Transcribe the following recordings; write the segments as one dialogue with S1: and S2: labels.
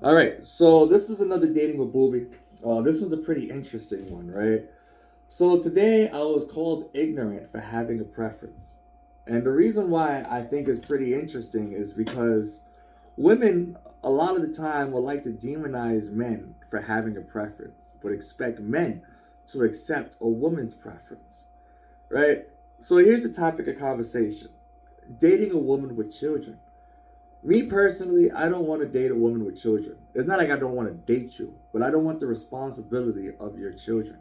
S1: All right, so this is another dating with boobie. This one's a pretty interesting one, right? So today I was called ignorant for having a preference. And the reason why I think it's pretty interesting is because women, a lot of the time, will like to demonize men for having a preference, but expect men to accept a woman's preference, right? So here's the topic of conversation: dating a woman with children. Me personally, I don't want to date a woman with children. It's not like I don't want to date you, but I don't want the responsibility of your children.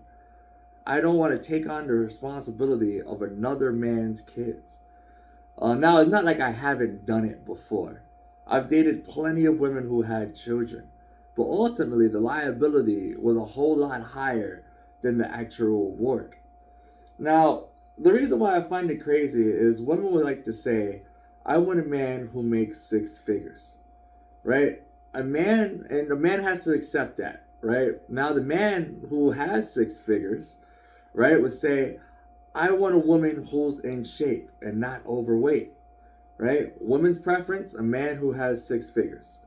S1: I don't want to take on the responsibility of another man's kids. Now, it's not like I haven't done it before. I've dated plenty of women who had children, but ultimately the liability was a whole lot higher than the actual reward. Now, the reason why I find it crazy is women would like to say, I want a man who makes six figures, right? And a man has to accept that, right? Now, the man who has six figures, right, would say, I want a woman who's in shape and not overweight, right? Woman's preference, a man who has six figures,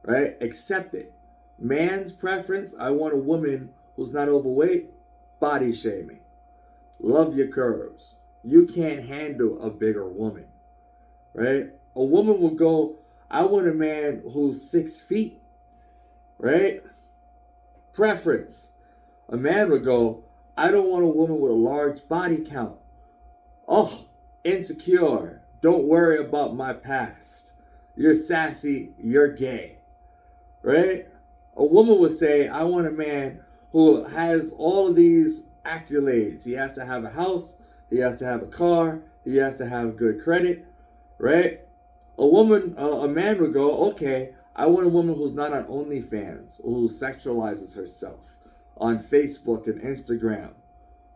S1: right? Accept it. Man's preference, I want a woman who's not overweight, body shaming. Love your curves. You can't handle a bigger woman, right? A woman will go, I want a man who's 6 feet, right? Preference. A man would go, I don't want a woman with a large body count. Oh, insecure. Don't worry about my past. You're sassy. You're gay, right? A woman would say, I want a man who has all of these accolades. He has to have a house. He has to have a car. He has to have good credit, right? A man would go, okay, I want a woman who's not on OnlyFans, who sexualizes herself on Facebook and Instagram.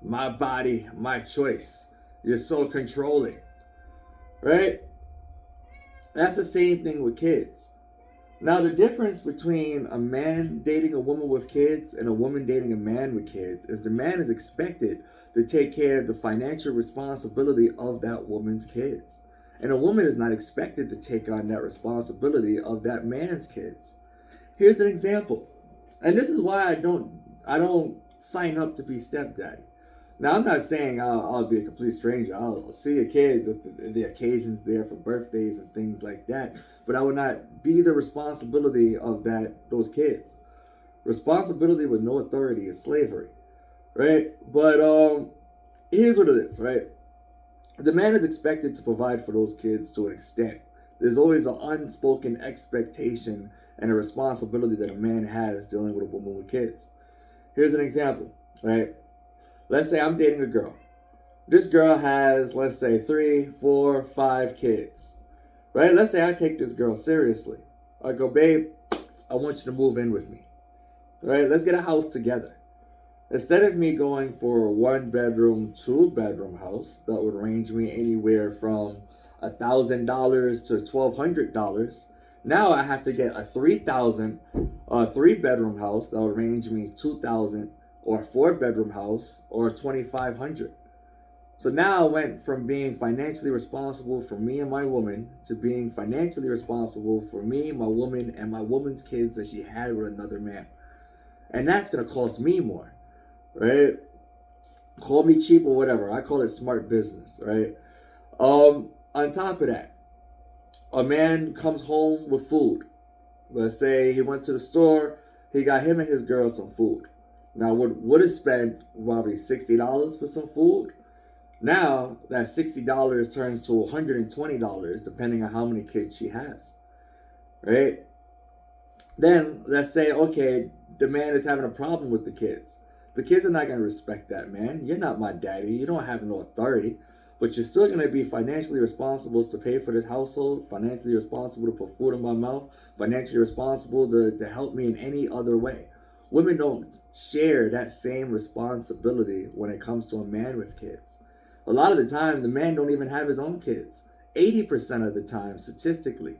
S1: My body, my choice. You're so controlling, right? That's the same thing with kids. Now, the difference between a man dating a woman with kids and a woman dating a man with kids is the man is expected to take care of the financial responsibility of that woman's kids. And a woman is not expected to take on that responsibility of that man's kids. Here's an example. And this is why I don't sign up to be stepdaddy. Now, I'm not saying I'll be a complete stranger. I'll see your kids at the occasions there for birthdays and things like that. But I would not be the responsibility of those kids. Responsibility with no authority is slavery, right? But here's what it is, right? The man is expected to provide for those kids to an extent. There's always an unspoken expectation and a responsibility that a man has dealing with a woman with kids. Here's an example, right? Let's say I'm dating a girl. This girl has, let's say, 3, 4, 5 kids, right? Let's say I take this girl seriously. I go, babe, I want you to move in with me, right? Let's get a house together. Instead of me going for a 1 bedroom, 2 bedroom house that would range me anywhere from $1,000 to $1,200, now I have to get a 3,000 3 bedroom house that would range me 2,000, or a 4 bedroom house or 2,500. So now I went from being financially responsible for me and my woman to being financially responsible for me, my woman, and my woman's kids that she had with another man. And that's gonna cost me more, right? Call me cheap or whatever. I call it smart business, right? On top of that, a man comes home with food. Let's say he went to the store, he got him and his girl some food. Now, would have spent probably $60 for some food. Now, that $60 turns to $120, depending on how many kids she has, right? Then, let's say, okay, the man is having a problem with the kids. The kids are not going to respect that, man. You're not my daddy. You don't have no authority. But you're still going to be financially responsible to pay for this household, financially responsible to put food in my mouth, financially responsible to help me in any other way. Women don't share that same responsibility when it comes to a man with kids. A lot of the time, the man don't even have his own kids. 80% of the time, statistically,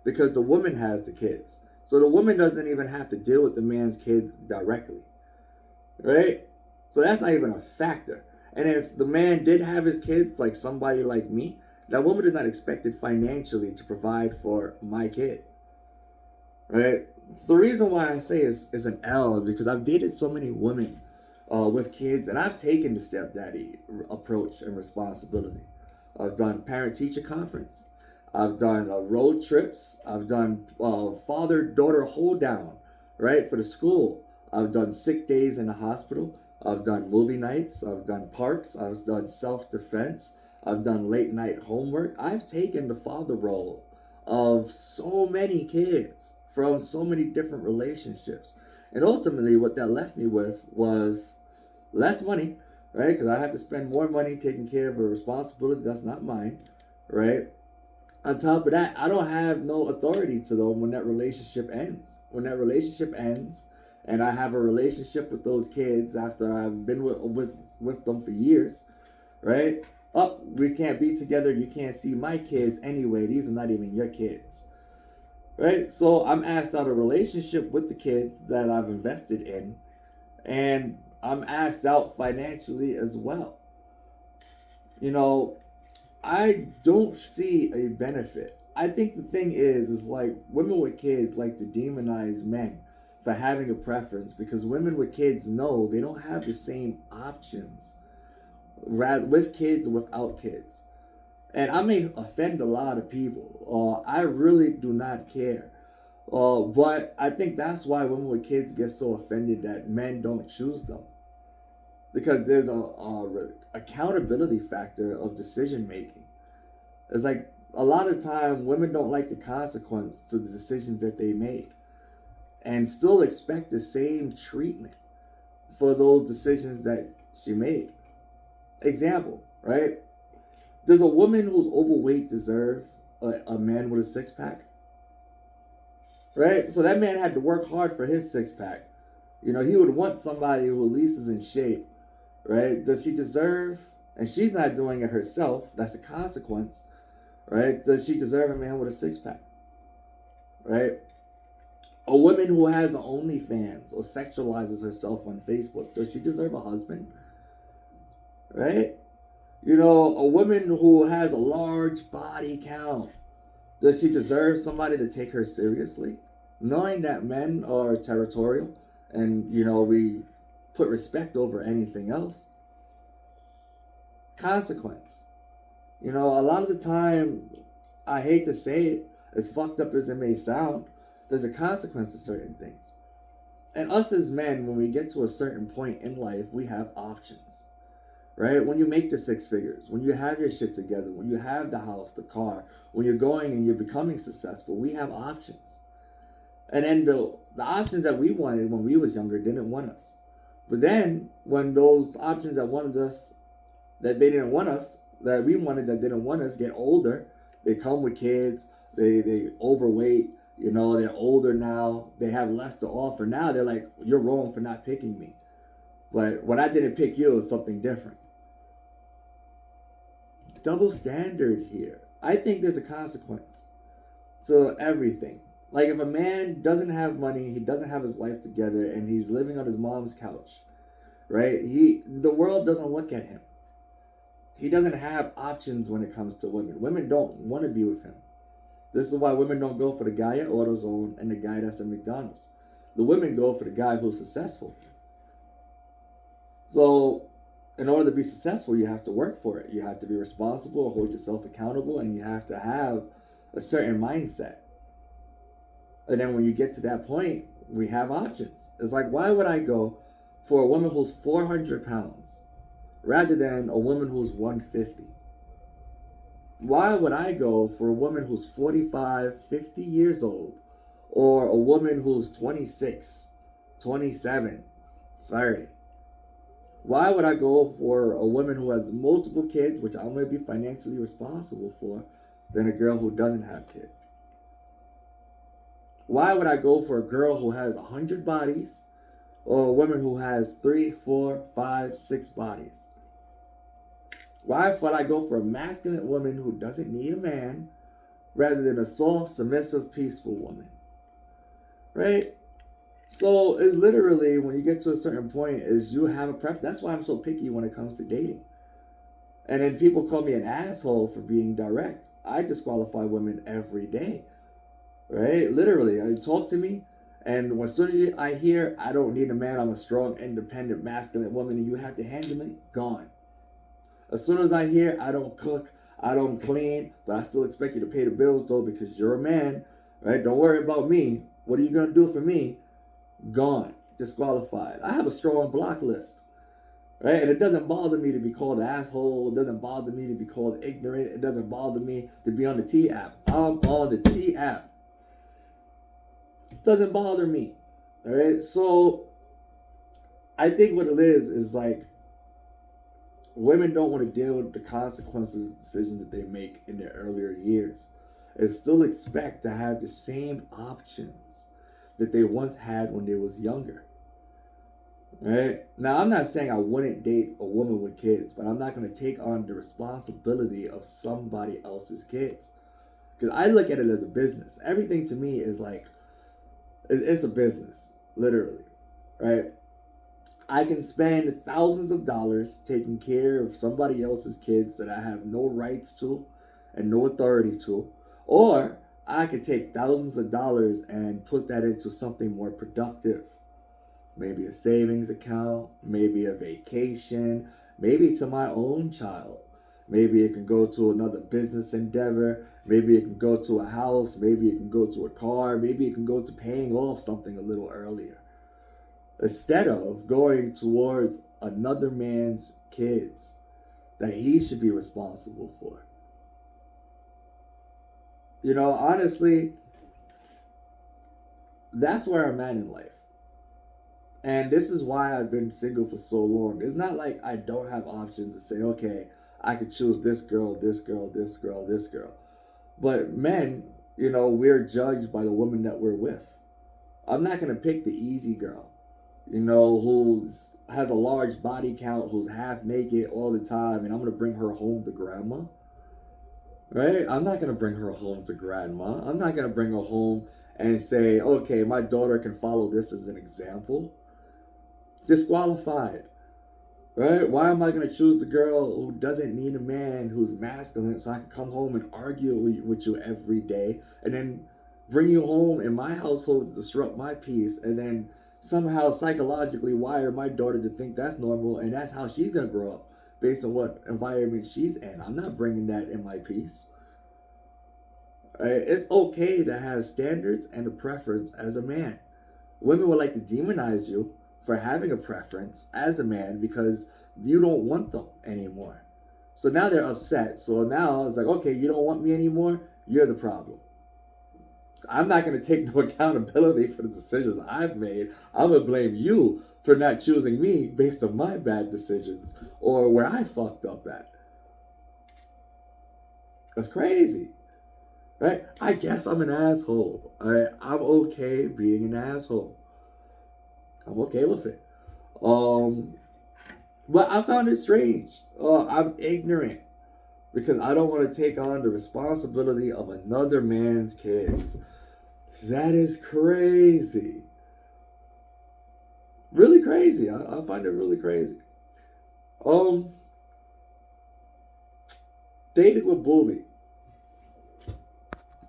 S1: because the woman has the kids. So the woman doesn't even have to deal with the man's kids directly, right? So that's not even a factor. And if the man did have his kids, like somebody like me, that woman is not expected financially to provide for my kid, right? The reason why I say is an L because I've dated so many women with kids, and I've taken the stepdaddy approach and responsibility. I've done parent teacher conference. I've done road trips. I've done father daughter hold down, right, for the school. I've done sick days in the hospital. I've done movie nights. I've done parks. I've done self defense. I've done late night homework. I've taken the father role of so many kids from so many different relationships. And ultimately, what that left me with was less money, right? Because I have to spend more money taking care of a responsibility that's not mine, right? On top of that, I don't have no authority to them when that relationship ends. When that relationship ends, and I have a relationship with those kids after I've been with them for years, right? Oh, we can't be together. You can't see my kids anyway. These are not even your kids, right? So I'm asked out of relationship with the kids that I've invested in, and I'm asked out financially as well. You know, I don't see a benefit. I think the thing is like women with kids like to demonize men for having a preference because women with kids know they don't have the same options with kids and without kids. And I may offend a lot of people. I really do not care. But I think that's why women with kids get so offended that men don't choose them because there's a accountability factor of decision making. It's like a lot of time women don't like the consequence to the decisions that they made and still expect the same treatment for those decisions that she made. Example, right? Does a woman who's overweight deserve a man with a six pack? Right? So that man had to work hard for his six pack. You know, he would want somebody who at least is in shape, right? Does she deserve, and she's not doing it herself, that's a consequence, right? Does she deserve a man with a six pack, right? A woman who has OnlyFans or sexualizes herself on Facebook, does she deserve a husband, right? You know, a woman who has a large body count, does she deserve somebody to take her seriously? Knowing that men are territorial and, you know, we put respect over anything else. Consequence. You know, a lot of the time, I hate to say it, as fucked up as it may sound, there's a consequence to certain things. And us as men, when we get to a certain point in life, we have options. Right? When you make the six figures, when you have your shit together, when you have the house, the car, when you're going and you're becoming successful, we have options. And then the options that we wanted when we was younger didn't want us. But then when those options that wanted us, that they didn't want us, that we wanted that didn't want us, get older, they come with kids, they overweight, you know, they're older now, they have less to offer. Now they're like, you're wrong for not picking me. But when I didn't pick you, it was something different. Double standard here. I think there's a consequence to everything. Like if a man doesn't have money, he doesn't have his life together, and he's living on his mom's couch, right? The world doesn't look at him. He doesn't have options when it comes to women. Women don't want to be with him. This is why women don't go for the guy at AutoZone and the guy that's at McDonald's. The women go for the guy who's successful. So in order to be successful, you have to work for it. You have to be responsible, hold yourself accountable, and you have to have a certain mindset. And then when you get to that point, we have options. It's like, why would I go for a woman who's 400 pounds rather than a woman who's 150? Why would I go for a woman who's 45, 50 years old or a woman who's 26, 27, 30? Why would I go for a woman who has multiple kids, which I'm going to be financially responsible for, than a girl who doesn't have kids? Why would I go for a girl who has 100 bodies or a woman who has 3, 4, 5, 6 bodies? Why would I go for a masculine woman who doesn't need a man rather than a soft, submissive, peaceful woman? Right? So it's literally when you get to a certain point is you have a preference. That's why I'm so picky when it comes to dating. And then people call me an asshole for being direct. I disqualify women every day. Right? Literally, talk to me And as soon as I hear, I don't need a man, I'm a strong, independent, masculine woman, and you have to handle me, gone. As soon as I hear, I don't cook, I don't clean, but I still expect you to pay the bills though because you're a man, right? Don't worry about me. What are you gonna do for me? Gone. Disqualified. I have a strong block list, right? And it doesn't bother me to be called an asshole. It doesn't bother me to be called ignorant. It doesn't bother me to be on the T app. I'm on the T app. It doesn't bother me, all right? So I think what it is like women don't want to deal with the consequences of decisions that they make in their earlier years and still expect to have the same options that they once had when they was younger. Right? Now, I'm not saying I wouldn't date a woman with kids, but I'm not going to take on the responsibility of somebody else's kids. Because I look at it as a business. Everything to me is like, it's a business, literally. Right? I can spend thousands of dollars taking care of somebody else's kids that I have no rights to and no authority to. Or I could take thousands of dollars and put that into something more productive. Maybe a savings account, maybe a vacation, maybe to my own child. Maybe it can go to another business endeavor. Maybe it can go to a house. Maybe it can go to a car. Maybe it can go to paying off something a little earlier. Instead of going towards another man's kids that he should be responsible for. You know, honestly, that's where I'm at in life. And this is why I've been single for so long. It's not like I don't have options to say, okay, I could choose this girl, this girl, this girl, this girl. But men, you know, we're judged by the woman that we're with. I'm not going to pick the easy girl, you know, who's has a large body count, who's half naked all the time, and I'm going to bring her home to grandma. Right? I'm not going to bring her home to grandma. I'm not going to bring her home and say, okay, my daughter can follow this as an example. Disqualified. Right? Why am I going to choose the girl who doesn't need a man who's masculine so I can come home and argue with you every day and then bring you home in my household to disrupt my peace and then somehow psychologically wire my daughter to think that's normal and that's how she's going to grow up based on what environment she's in. I'm not bringing that in my peace. Right? It's okay to have standards and a preference as a man. Women would like to demonize you for having a preference as a man because you don't want them anymore. So now they're upset. So now it's like, okay, you don't want me anymore? You're the problem. I'm not going to take no accountability for the decisions I've made. I'm going to blame you for not choosing me based on my bad decisions or where I fucked up at. That's crazy. Right? I guess I'm an asshole. I'm okay being an asshole. I'm okay with it. But I found it strange. I'm ignorant because I don't want to take on the responsibility of another man's kids. That is crazy. Really crazy. I find it really crazy. Dating with boobie.